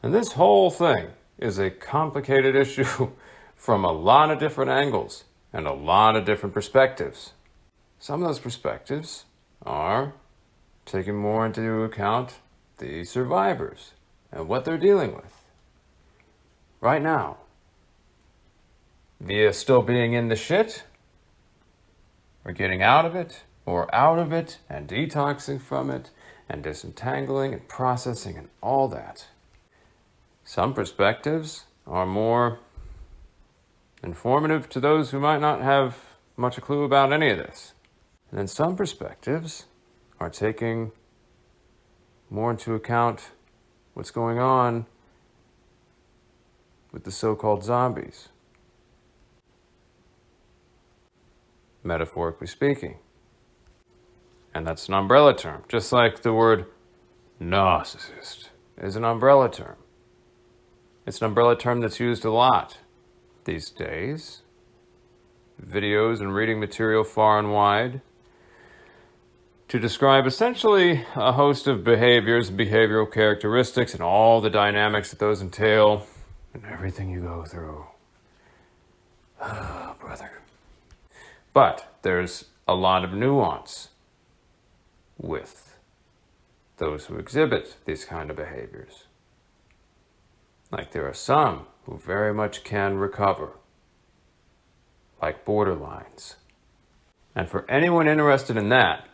And this whole thing is a complicated issue from a lot of different angles and a lot of different perspectives. Some of those perspectives are taking more into account the survivors and what they're dealing with right now, via still being in the shit, or getting out of it, or out of it and detoxing from it and disentangling and processing and all that. Some perspectives are more informative to those who might not have much a clue about any of this. And then some perspectives are taking more into account what's going on with the so-called zombies, metaphorically speaking. And that's an umbrella term, just like the word narcissist is an umbrella term. It's an umbrella term that's used a lot these days. Videos and reading material far and wide to describe essentially a host of behaviors and behavioral characteristics and all the dynamics that those entail and everything you go through. Oh, brother. But there's a lot of nuance with those who exhibit these kind of behaviors. Like there are some who very much can recover, like borderlines. And for anyone interested in that,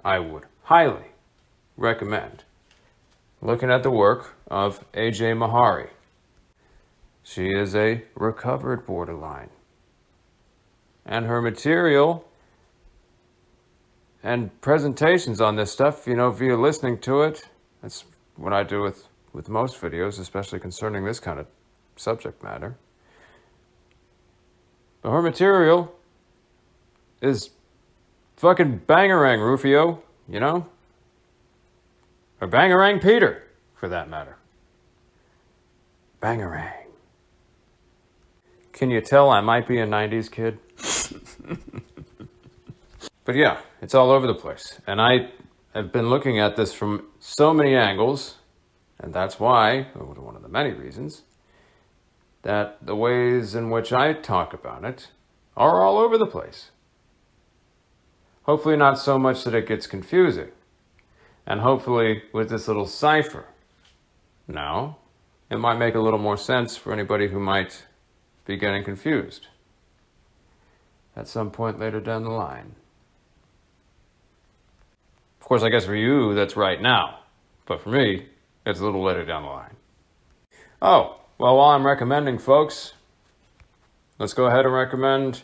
I would highly recommend looking at the work of A.J. Mahari. She is a recovered borderline. And her material and presentations on this stuff, via listening to it, that's what I do with most videos, especially concerning this kind of subject matter. But her material is fucking bangarang, Rufio, Or bangarang Peter, for that matter. Bangarang. Can you tell I might be a 90s kid? But yeah, it's all over the place. And I have been looking at this from so many angles, and that's why, one of the many reasons, that the ways in which I talk about it are all over the place. Hopefully not so much that it gets confusing. And hopefully with this little cipher now, it might make a little more sense for anybody who might be getting confused at some point later down the line. Of course, I guess for you, that's right now. But for me, it's a little later down the line. Oh, well, while I'm recommending folks, let's go ahead and recommend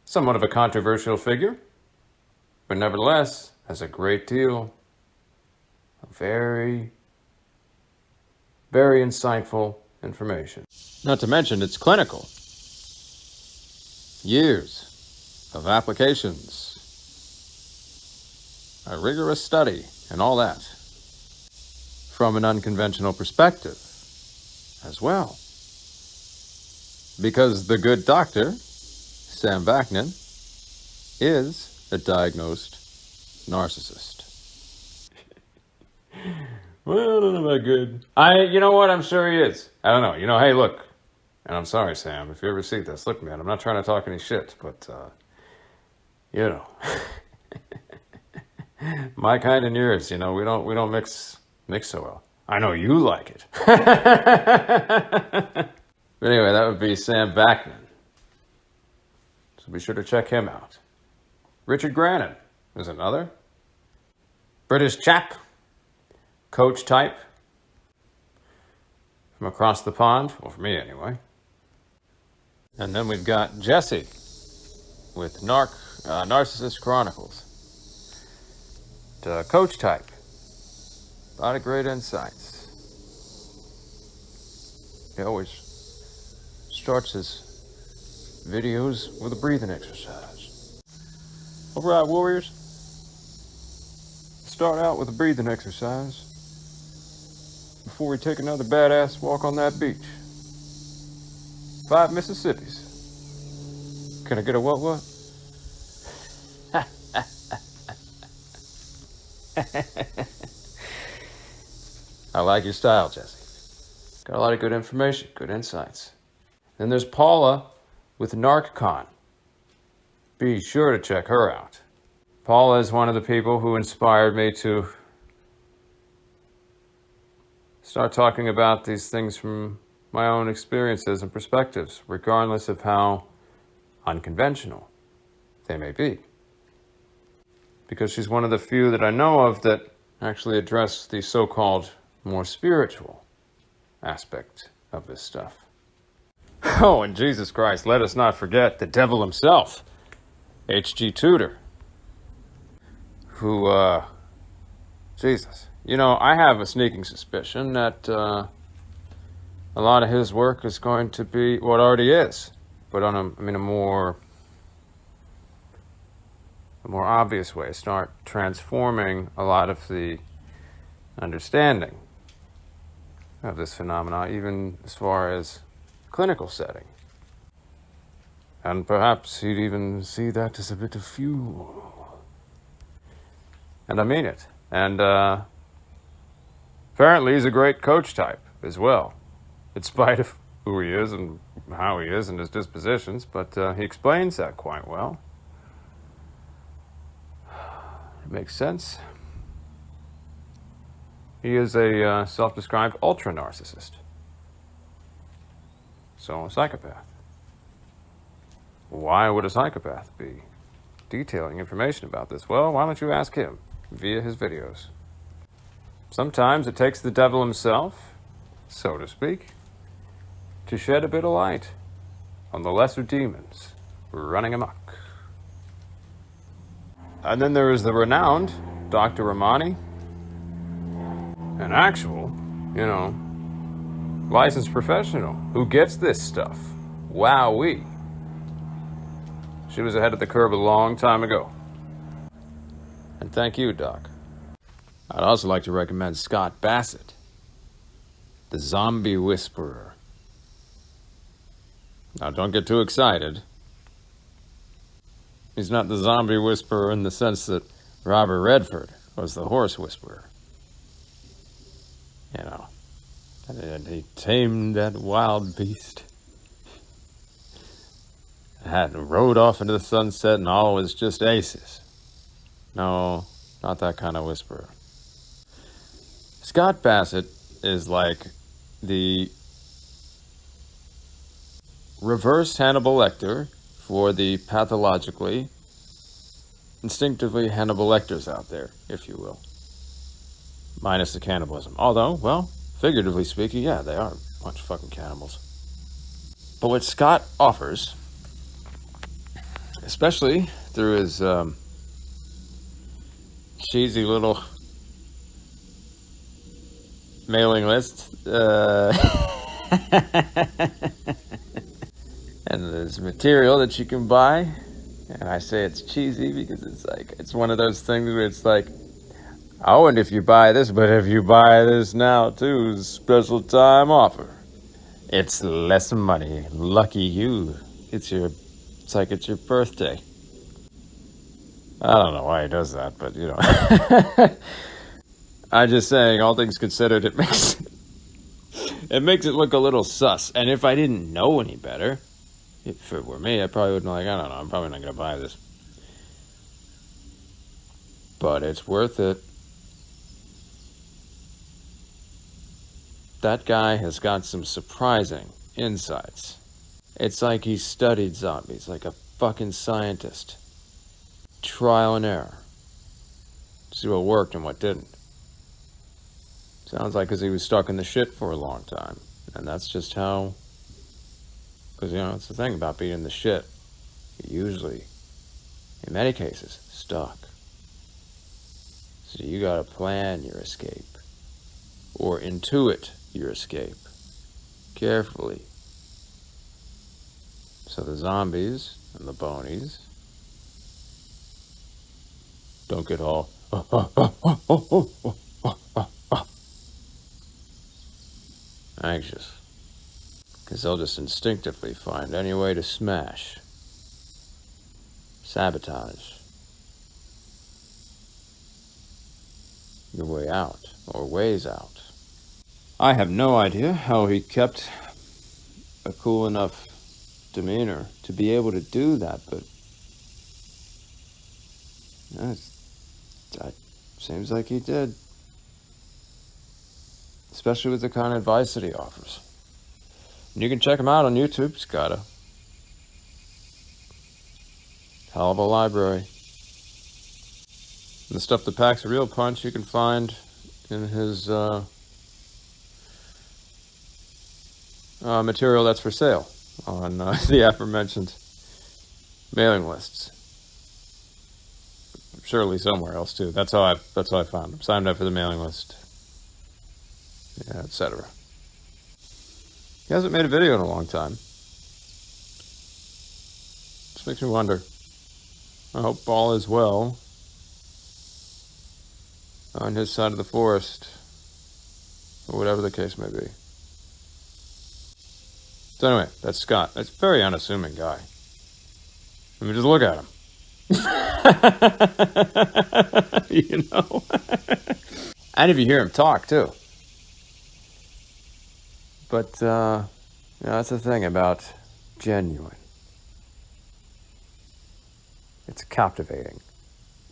somewhat of a controversial figure, but nevertheless has a great deal of very, very insightful information. Not to mention it's clinical. Years of applications, a rigorous study, and all that. From an unconventional perspective as well. Because the good doctor, Sam Vaknin, is a diagnosed narcissist. Well, I don't know about good. You know what? I'm sure he is. I don't know. Hey, look. And I'm sorry, Sam, if you ever see this. Look, man, I'm not trying to talk any shit, but, my kind and yours, we don't mix so well. I know you like it. But anyway, that would be Sam Vaknin. So be sure to check him out. Richard Grannon is another. British chap. Coach type. From across the pond. Well, for me anyway. And then we've got Jesse with Narcissist Chronicles. Coach type. A lot of great insights. He always starts his videos with a breathing exercise. All right, warriors. Start out with a breathing exercise before we take another badass walk on that beach. 5 Mississippis. Can I get a what? I like your style, Jesse. Got a lot of good information, good insights. Then there's Paula with NarcCon. Be sure to check her out. Paula is one of the people who inspired me to start talking about these things from my own experiences and perspectives, regardless of how unconventional they may be. Because she's one of the few that I know of that actually address the so-called more spiritual aspect of this stuff. Oh, and Jesus Christ, let us not forget the devil himself, H.G. Tudor, who, Jesus. You know, I have a sneaking suspicion that a lot of his work is going to be what already is, but on a more obvious way, start transforming a lot of the understanding of this phenomena, even as far as clinical setting. And perhaps he'd even see that as a bit of fuel. And I mean it. And apparently he's a great coach type as well, in spite of who he is and how he is and his dispositions, but he explains that quite well. It makes sense. He is a self-described ultra-narcissist. So a psychopath. Why would a psychopath be detailing information about this? Well, why don't you ask him via his videos? Sometimes it takes the devil himself, so to speak, to shed a bit of light on the lesser demons running amok. And then there is the renowned Dr. Ramani, an actual, licensed professional who gets this stuff. Wowee. She was ahead of the curve a long time ago. And thank you, Doc. I'd also like to recommend Scott Bassett, the Zombie Whisperer. Now, don't get too excited. He's not the zombie whisperer in the sense that Robert Redford was the horse whisperer. And he tamed that wild beast. And rode off into the sunset and all was just aces. No, not that kind of whisperer. Scott Bassett is like the reverse Hannibal Lecter for the pathologically, instinctively Hannibal Lecters out there, if you will. Minus the cannibalism. Although, well, figuratively speaking, yeah, they are a bunch of fucking cannibals. But what Scott offers, especially through his cheesy little mailing list, and there's material that you can buy, and I say it's cheesy because it's one of those things where it's like, oh, and if you buy this, but if you buy this now too, special time offer. It's less money. Lucky you. It's your birthday. I don't know why he does that, but I'm just saying, all things considered, it makes it look a little sus. And if I didn't know any better, if it were me, I probably wouldn't I don't know, I'm probably not going to buy this. But it's worth it. That guy has got some surprising insights. It's like he studied zombies like a fucking scientist. Trial and error. See what worked and what didn't. Sounds like because he was stuck in the shit for a long time. And that's just how... Because, it's the thing about being in the shit. You're usually, in many cases, stuck. So you gotta plan your escape. Or intuit your escape. Carefully. So the zombies and the bonies don't get all anxious. Because they'll just instinctively find any way to smash, sabotage your way out, or ways out. I have no idea how he kept a cool enough demeanor to be able to do that, but that seems like he did. Especially with the kind of advice that he offers. And you can check him out on YouTube. He's got a hell of a library. And the stuff that packs a real punch you can find in his material that's for sale on the aforementioned mailing lists. Surely somewhere else too. That's how I found him. Signed up for the mailing list, yeah, etc. He hasn't made a video in a long time. Just makes me wonder. I hope all is well on his side of the forest, or whatever the case may be. So anyway, that's Scott. That's a very unassuming guy. I mean, just look at him. You know? And if you hear him talk, too. But, that's the thing about genuine. It's captivating,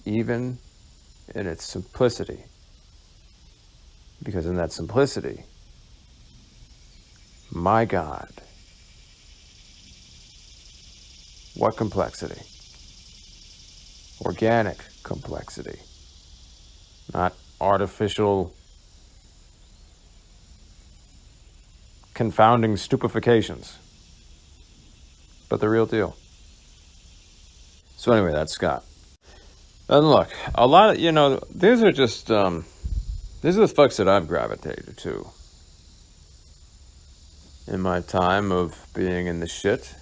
even in its simplicity. Because in that simplicity, my God, what complexity. Organic complexity. Not artificial confounding stupefacients. But the real deal. So anyway, that's Scott. And look, a lot of, these are just, these are the folks that I've gravitated to in my time of being in the shit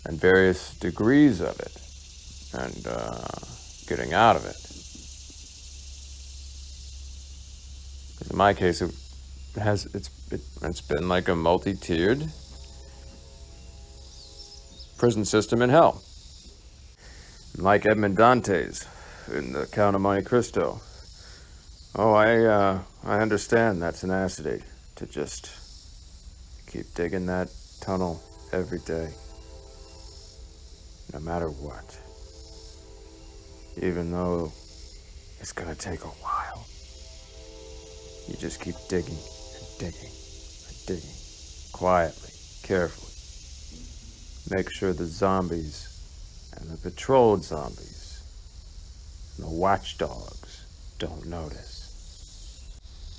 and various degrees of it and getting out of it. In my case, it's been like a multi-tiered prison system in hell. Like Edmond Dante's in The Count of Monte Cristo. Oh, I understand that tenacity to just keep digging that tunnel every day, no matter what. Even though it's gonna take a while. You just keep digging and digging and digging, quietly, carefully. Make sure the zombies and the patrolled zombies and the watchdogs don't notice.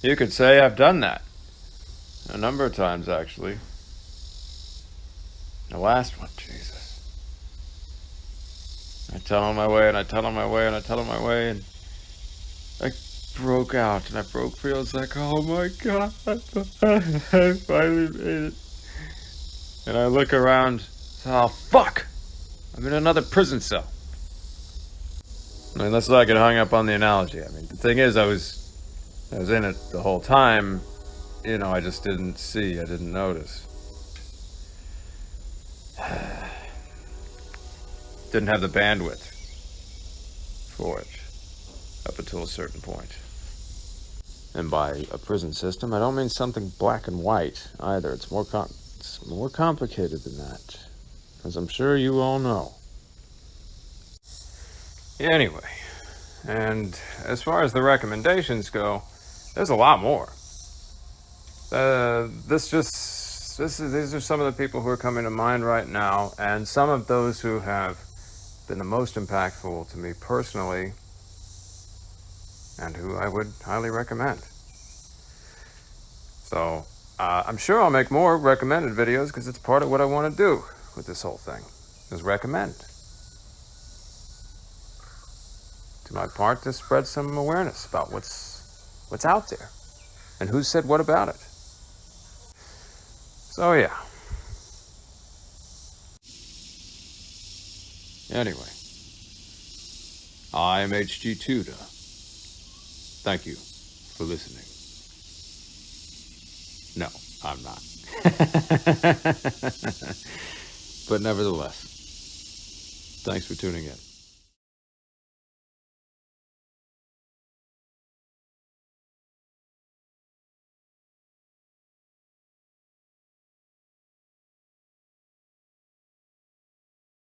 You could say I've done that a number of times, actually. The last one, Jesus. I tell on my way, and I tell on my way, and I tell on my way, and I broke out, and I broke free. I was like, oh my God, I finally made it. And I look around, oh fuck, I'm in another prison cell. I mean, let's not get hung up on the analogy. I mean, the thing is, I was in it the whole time. I just didn't see, I didn't notice. Didn't have the bandwidth for it up until a certain point. And by a prison system, I don't mean something black and white either. It's more complicated than that, as I'm sure you all know. Anyway, and as far as the recommendations go, there's a lot more. These are some of the people who are coming to mind right now, and some of those who have been the most impactful to me personally, and who I would highly recommend. So, I'm sure I'll make more recommended videos, because it's part of what I want to do with this whole thing, is recommend. To my part, to spread some awareness about what's out there, and who said what about it. So yeah. Anyway, I'm HG Tudor. Thank you for listening. No, I'm not. But nevertheless, thanks for tuning in.